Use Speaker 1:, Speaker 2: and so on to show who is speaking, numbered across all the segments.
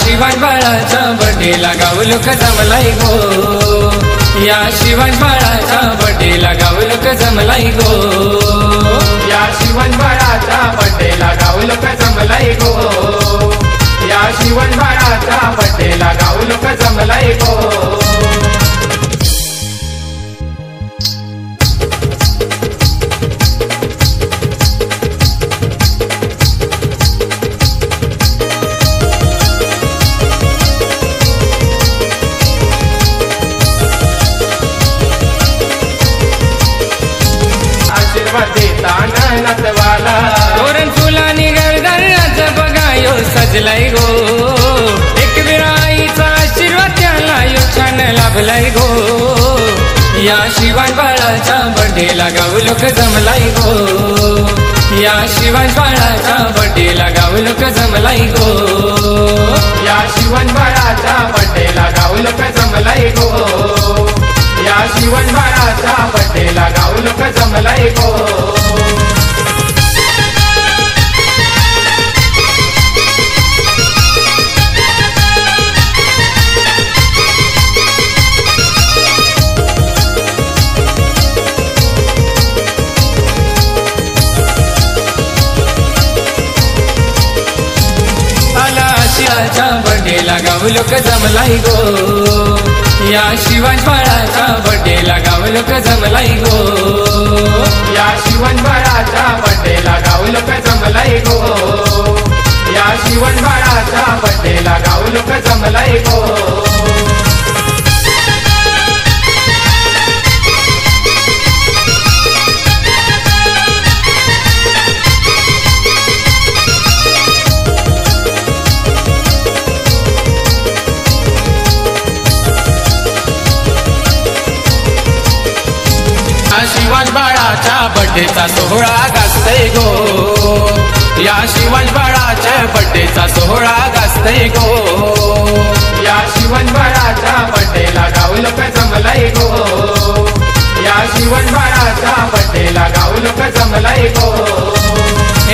Speaker 1: शिवाज बाळाच्या बर्थडेला गाव लोक जमलाय गो, या शिवाज बाळाच्या बर्थडेला गाव लोक जमलाय गो,
Speaker 2: या शिवाज बाळाच्या बर्थडेला गाव लोक जमलाय गो, या शिवाज बाळाच्या बर्थडेला गाव लोक जमलाय गो।
Speaker 1: नातवाला तोरण फुलानी घरदाराच बघायो सजलाय गो, एक विराईचा आशीर्वाद त्याला यो छान लाभलाय गो, या शिवाज बाळाच्या बर्थडेला गाव लोक जमलाय गो, या शिवाज बाळाच्या बर्थडेला गाव लोक जमलाय गो,
Speaker 2: या शिवाज बाळाच्या बर्थडेला गाव लोक जमलाय गो, या शिवाज बाळाच्या बर्थडेला गाव लोक जमलाय गो।
Speaker 1: शिवाच्या बर्थडेला गाव लोक जमलाय गो, या शिवाज बाळाच्या बर्थडेला गाव लोक जमलाय गो,
Speaker 2: या शिवाज बाळाच्या बर्थडेला गाव लोक जमलाय गो, या शिवाज बाळाच्या बर्थडेला गाव लोक जमलाय गो।
Speaker 1: शिवाज बाळाच्या बर्थडेचा सोहळा गाजतय गो, या शिवाज बाळाच्या बर्थडेचा सोहळा गाजतय गो,
Speaker 2: या शिवाज बाळाच्या बर्थडेला गाव लोक जमलाय गो, या शिवाज बाळाच्या बर्थडेला गाव लोक जमलाय गो।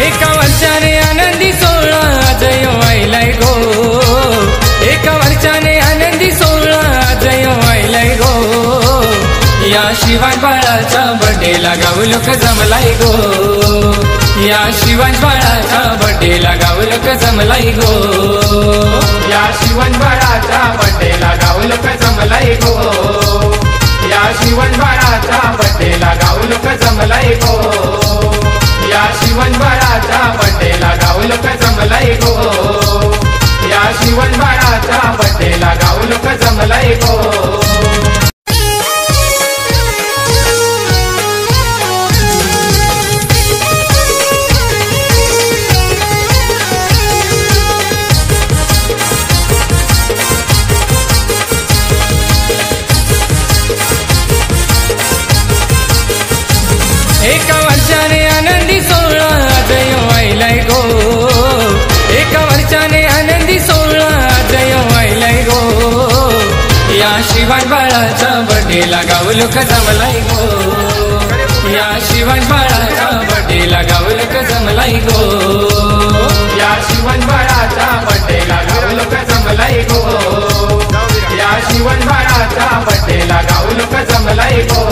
Speaker 1: एका वर्षाने आनंदी सोहळा जय व्हायलाय गो, एका वर्षाने आनंदी सोहळा जय व्हायलाय गो, या शिवाज बाळाच्या बर्थडेला गाव लोक जमलाय गो, या शिवाज बाळाच्या बर्थडेला गाव लोक जमलाय गो,
Speaker 2: या शिवाज बाळाच्या बर्थडेला गाव लोक जमलाय गो, या शिवाज बाळाच्या बर्थडेला गाव लोक जमलाय गो, या शिवाज बाळाच्या बर्थडेला गाव लोक जमलाय गो, या शिवाज बाळाच्या बर्थडेला गाव लोक जमलाय गो।
Speaker 1: एका वर्षाने आनंदी सोहळा जय व्हायलाय गो, एका वर्षाने आनंदी सोहळा जय व्हायलाय गो, या शिवाज बाळाच्या बर्थडेला गाव लोक जमलाय गो, या शिवाज बाळाच्या बर्थडेला गाव लोक जमलाय गो,
Speaker 2: या शिवाज बाळाच्या बर्थडेला गाव लोक जमलाय गो, या शिवाज बाळाच्या बर्थडेला गाव लोक जमलाय गो।